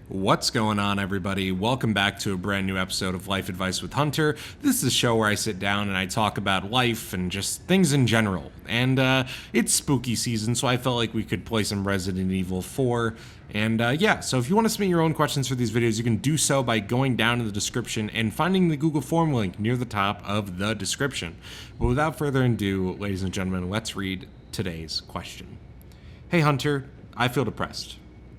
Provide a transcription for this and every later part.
What's going on, everybody? Welcome back to a brand new episode of Life Advice with Hunter. This is a show where I sit down and I talk about life and just things in general. And it's spooky season, so I felt like we could play some Resident Evil 4. And so if you want to submit your own questions for these videos, you can do so by going down in the description and finding the Google form link near the top of the description. But without further ado, ladies and gentlemen, let's read today's question. Hey Hunter, I feel depressed.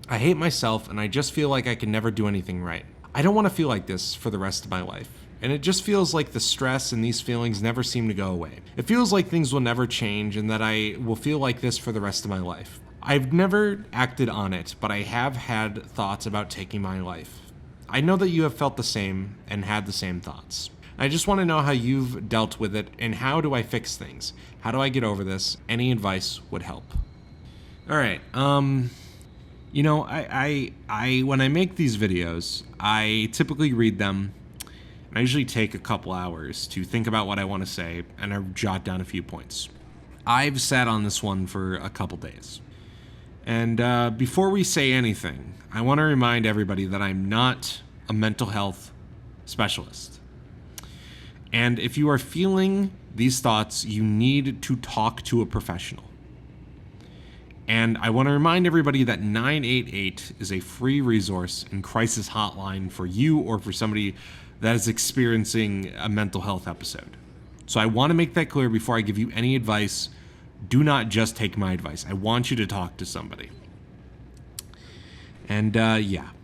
I hate myself and I just feel like I can never do anything right. I don't want to feel like this for the rest of my life. And it just feels like the stress and these feelings never seem to go away. It feels like things will never change and that I will feel like this for the rest of my life. I've never acted on it, but I have had thoughts about taking my life. I know that you have felt the same and had the same thoughts. I just want to know how you've dealt with it and how do I fix things? How do I get over this? Any advice would help. All right, You know, I when I make these videos, I typically read them, and I usually take a couple hours to think about what I want to say, and I jot down a few points. I've sat on this one for a couple days. And before we say anything, I want to remind everybody that I'm not a mental health specialist. And if you are feeling these thoughts, you need to talk to a professional. And I want to remind everybody that 988 is a free resource and crisis hotline for you or for somebody that is experiencing a mental health episode. So I want to make that clear before I give you any advice. Do not just take my advice. I want you to talk to somebody. And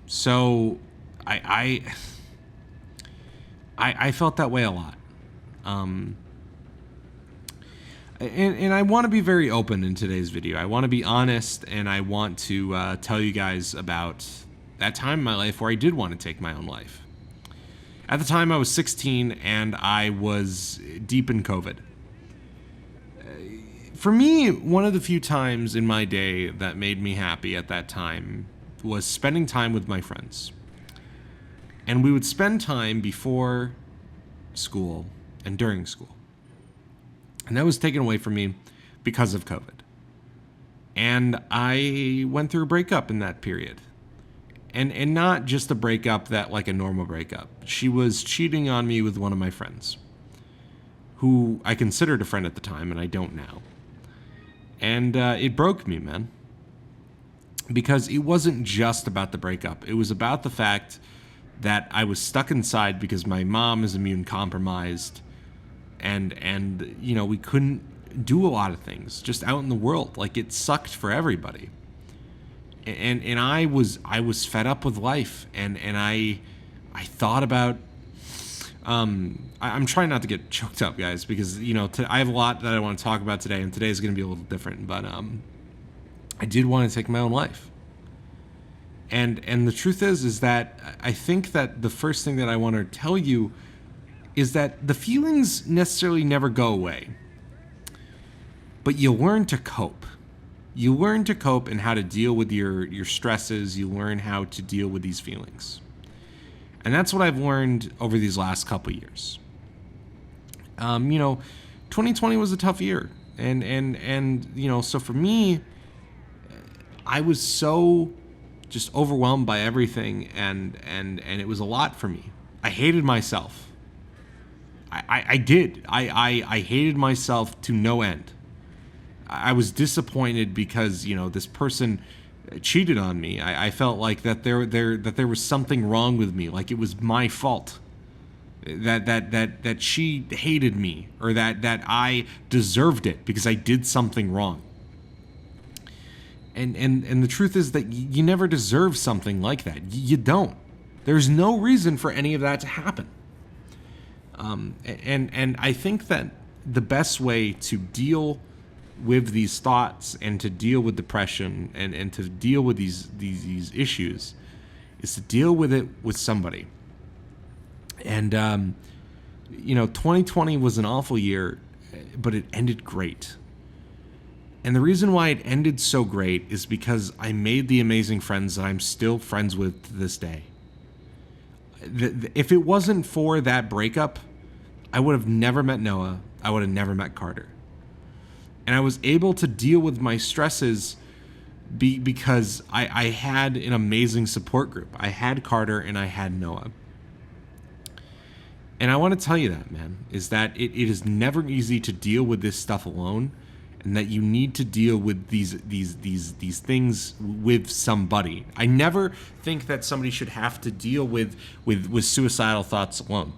so I felt that way a lot. And I want to be very open in today's video. I want to be honest, and I want to tell you guys about that time in my life where I did want to take my own life. At the time, I was 16, and I was deep in COVID. For me, one of the few times in my day that made me happy at that time was spending time with my friends. And we would spend time before school and during school. And that was taken away from me because of COVID. And I went through a breakup in that period. And not just a breakup that like a normal breakup. She was cheating on me with one of my friends, who I considered a friend at the time, and I don't now. And it broke me, man. Because it wasn't just about the breakup. It was about the fact that I was stuck inside because my mom is immune compromised. And you know, we couldn't do a lot of things just out in the world. Like, it sucked for everybody. And I was fed up with life. And I thought about, I'm trying not to get choked up, guys, because, you know, I have a lot that I want to talk about today, and today is going to be a little different. But I did want to take my own life. And the truth is that I think that the first thing that I want to tell you is that the feelings necessarily never go away, but you learn to cope. You learn to cope and how to deal with your stresses. You learn how to deal with these feelings. And that's what I've learned over these last couple years. 2020 was a tough year. And you know, so for me, I was so just overwhelmed by everything, and it was a lot for me. I hated myself. I did. I hated myself to no end. I was disappointed because, you know, this person cheated on me. I felt like that there was something wrong with me, like it was my fault. That she hated me, or that I deserved it because I did something wrong. And the truth is that you never deserve something like that. You don't. There's no reason for any of that to happen. And I think that the best way to deal with these thoughts and to deal with depression and to deal with these issues is to deal with it with somebody. And 2020 was an awful year, but it ended great. And the reason why it ended so great is because I made the amazing friends that I'm still friends with to this day. If it wasn't for that breakup, I would have never met Noah. I would have never met Carter. And I was able to deal with my stresses because I had an amazing support group. I had Carter and I had Noah. And I want to tell you that, man, is that it is never easy to deal with this stuff alone, and that you need to deal with these things with somebody. I never think that somebody should have to deal with suicidal thoughts alone.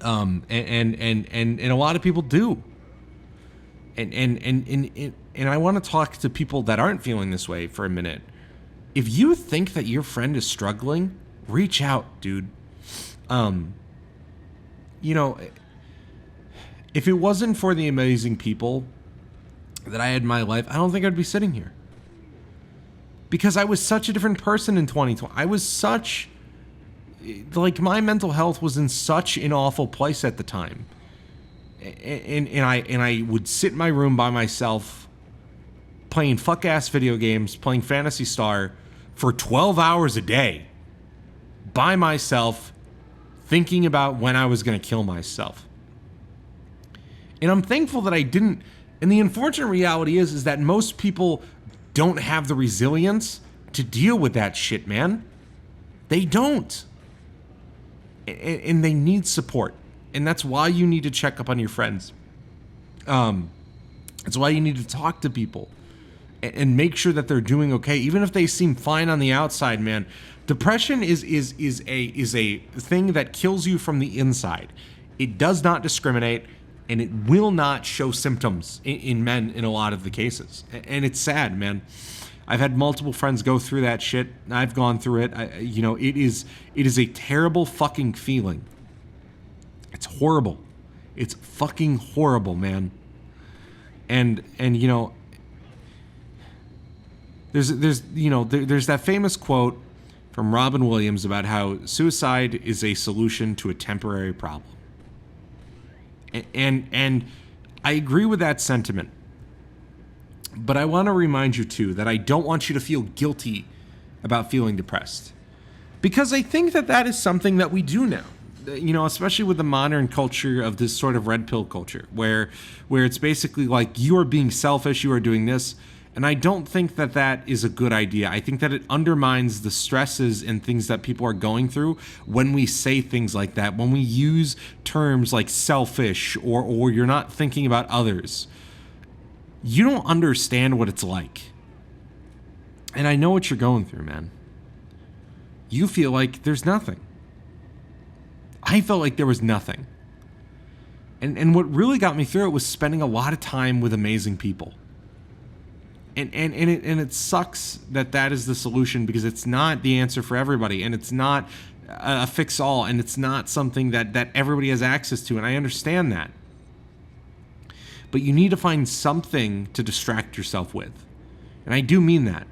And a lot of people do. And I want to talk to people that aren't feeling this way for a minute. If you think that your friend is struggling, reach out, dude. If it wasn't for the amazing people that I had in my life, I don't think I'd be sitting here. Because I was such a different person in 2020. I was such, my mental health was in such an awful place at the time. And I would sit in my room by myself, playing fuck-ass video games, playing Phantasy Star for 12 hours a day, by myself, thinking about when I was going to kill myself. And I'm thankful that I didn't. And the unfortunate reality is that most people don't have the resilience to deal with that shit, man. They don't. And they need support. And that's why you need to check up on your friends. That's why you need to talk to people and make sure that they're doing okay, even if they seem fine on the outside, man. Depression is a thing that kills you from the inside. It does not discriminate, and it will not show symptoms in men in a lot of the cases. And it's sad, man. I've had multiple friends go through that shit. I've gone through it. It is a terrible fucking feeling. It's horrible. It's fucking horrible, man. And there's that famous quote from Robin Williams about how suicide is a solution to a temporary problem. And I agree with that sentiment. But I want to remind you, too, that I don't want you to feel guilty about feeling depressed. Because I think that is something that we do now. Especially with the modern culture of this sort of red pill culture, where it's basically like you are being selfish, you are doing this. And I don't think that is a good idea. I think that it undermines the stresses and things that people are going through when we say things like that, when we use terms like selfish or you're not thinking about others. You don't understand what it's like. And I know what you're going through, man. You feel like there's nothing. I felt like there was nothing. And what really got me through it was spending a lot of time with amazing people. And it sucks that is the solution, because it's not the answer for everybody, and it's not a fix-all, and it's not something that everybody has access to, and I understand that. But you need to find something to distract yourself with. And I do mean that.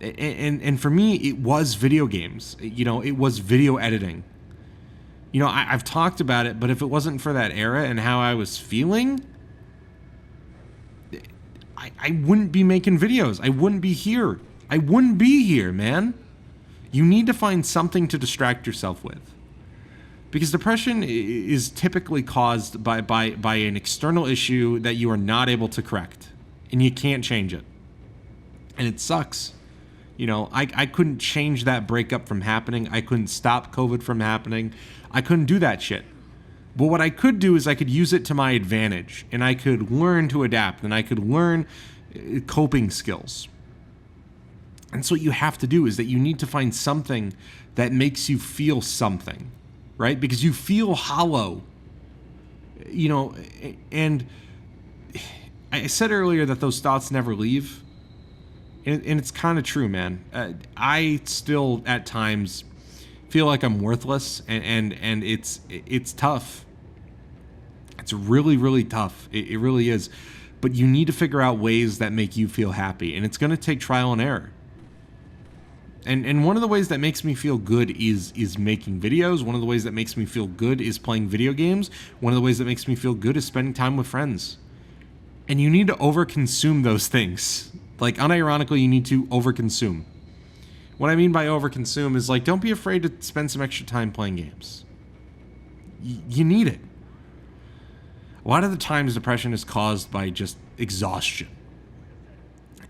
And for me, it was video games. It was video editing. I've talked about it, but if it wasn't for that era and how I was feeling, I wouldn't be making videos. I wouldn't be here. I wouldn't be here, man. You need to find something to distract yourself with. Because depression is typically caused by an external issue that you are not able to correct. And you can't change it. And it sucks. I couldn't change that breakup from happening. I couldn't stop COVID from happening. I couldn't do that shit. But what I could do is I could use it to my advantage, and I could learn to adapt, and I could learn coping skills. And so what you have to do is that you need to find something that makes you feel something, right? Because you feel hollow, and I said earlier that those thoughts never leave. And it's kind of true, man. I still, at times, feel like I'm worthless, and it's tough. It's really, really tough. It really is. But you need to figure out ways that make you feel happy, and it's going to take trial and error. And one of the ways that makes me feel good is making videos. One of the ways that makes me feel good is playing video games. One of the ways that makes me feel good is spending time with friends. And you need to overconsume those things. Like, unironically, you need to overconsume. What I mean by overconsume is, don't be afraid to spend some extra time playing games. You need it. A lot of the times, depression is caused by just exhaustion.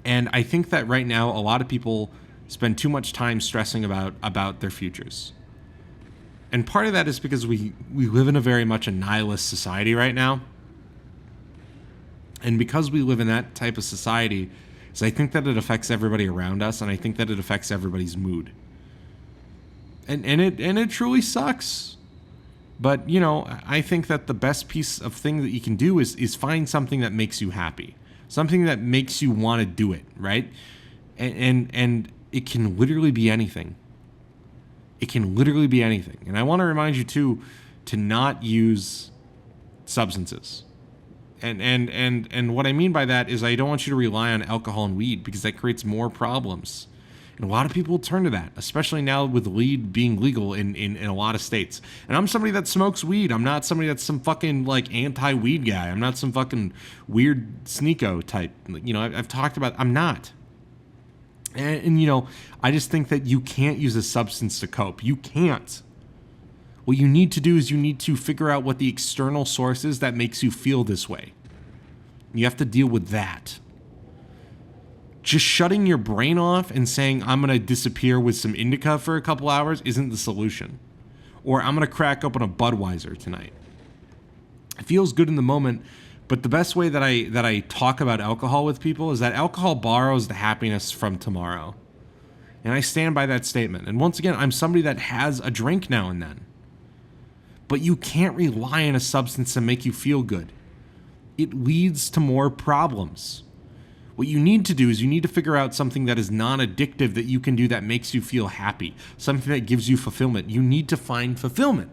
And I think that right now a lot of people spend too much time stressing about their futures. And part of that is because we live in a very much a nihilist society right now. And because we live in that type of society, so I think that it affects everybody around us, and I think that it affects everybody's mood. And it truly sucks. But, you know, I think that the best piece of thing that you can do is find something that makes you happy. Something that makes you want to do it, right? And it can literally be anything. It can literally be anything. And I want to remind you, too, to not use substances. And what I mean by that is I don't want you to rely on alcohol and weed, because that creates more problems. And a lot of people will turn to that, especially now with weed being legal in a lot of states. And I'm somebody that smokes weed. I'm not somebody that's some fucking like anti-weed guy. I'm not some fucking weird sneako type. You know, I've talked about, I'm not. And you know, I just think that you can't use a substance to cope. You can't. What you need to do is you need to figure out what the external source is that makes you feel this way. You have to deal with that. Just shutting your brain off and saying, I'm going to disappear with some indica for a couple hours isn't the solution. Or I'm going to crack open a Budweiser tonight. It feels good in the moment, but the best way that I talk about alcohol with people is that alcohol borrows the happiness from tomorrow. And I stand by that statement. And once again, I'm somebody that has a drink now and then. But you can't rely on a substance to make you feel good. It leads to more problems. What you need to do is you need to figure out something that is non-addictive that you can do that makes you feel happy, something that gives you fulfillment. You need to find fulfillment.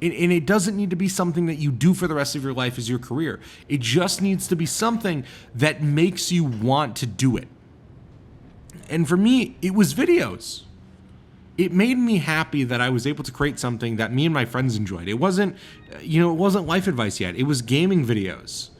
And it doesn't need to be something that you do for the rest of your life as your career. It just needs to be something that makes you want to do it. And for me, it was videos. It made me happy that I was able to create something that me and my friends enjoyed. It wasn't, it wasn't life advice yet. It was gaming videos.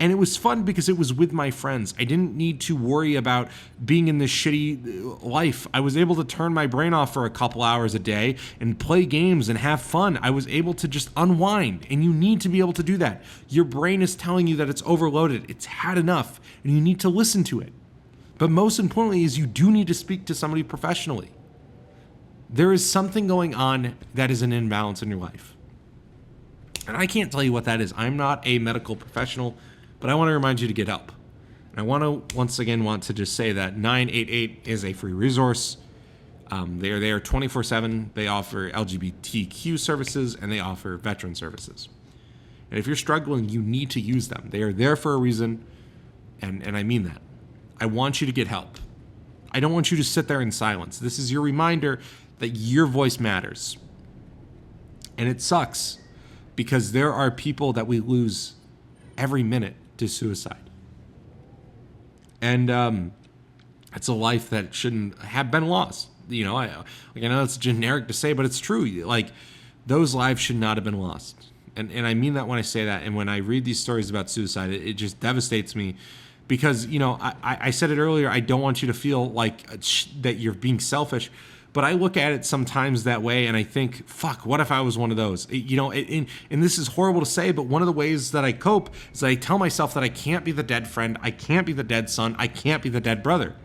And it was fun because it was with my friends. I didn't need to worry about being in this shitty life. I was able to turn my brain off for a couple hours a day and play games and have fun. I was able to just unwind, and you need to be able to do that. Your brain is telling you that it's overloaded. It's had enough, and you need to listen to it. But most importantly is you do need to speak to somebody professionally. There is something going on that is an imbalance in your life. And I can't tell you what that is. I'm not a medical professional, but I want to remind you to get help. And I want to just say that 988 is a free resource. They are there 24/7. They offer LGBTQ services, and they offer veteran services. And if you're struggling, you need to use them. They are there for a reason, and I mean that. I want you to get help. I don't want you to sit there in silence. This is your reminder that your voice matters. And it sucks because there are people that we lose every minute to suicide. And it's a life that shouldn't have been lost. I know it's generic to say, but it's true. Like, those lives should not have been lost. And I mean that when I say that. And when I read these stories about suicide, it just devastates me. Because, I said it earlier, I don't want you to feel like that you're being selfish. But I look at it sometimes that way, and I think, fuck, what if I was one of those? And this is horrible to say, but one of the ways that I cope is that I tell myself that I can't be the dead friend, I can't be the dead son, I can't be the dead brother.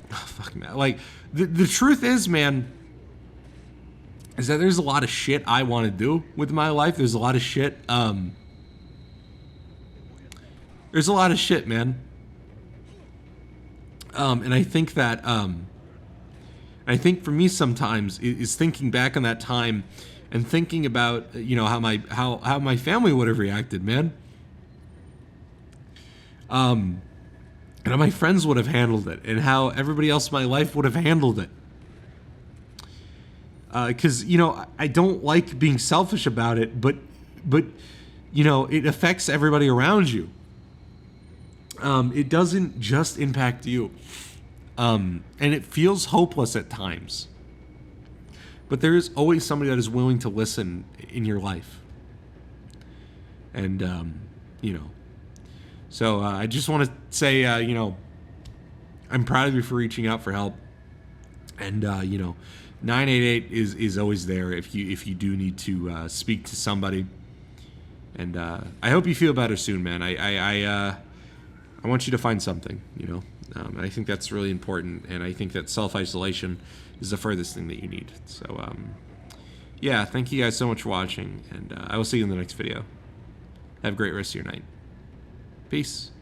Fuck, man. Like, the truth is, man, is that there's a lot of shit I want to do with my life. There's a lot of shit, There's a lot of shit, man. And I think that, I think for me sometimes is thinking back on that time and thinking about, how my family would have reacted, man. And how my friends would have handled it, and how everybody else in my life would have handled it. Because, I don't like being selfish about it, but it affects everybody around you. It doesn't just impact you. And it feels hopeless at times. But there is always somebody that is willing to listen in your life. And, So I just want to say, I'm proud of you for reaching out for help. And, 988 is always there if you do need to speak to somebody. And I hope you feel better soon, man. I want you to find something, you know. And I think that's really important, and I think that self-isolation is the furthest thing that you need. So, yeah, thank you guys so much for watching, and I will see you in the next video. Have a great rest of your night. Peace.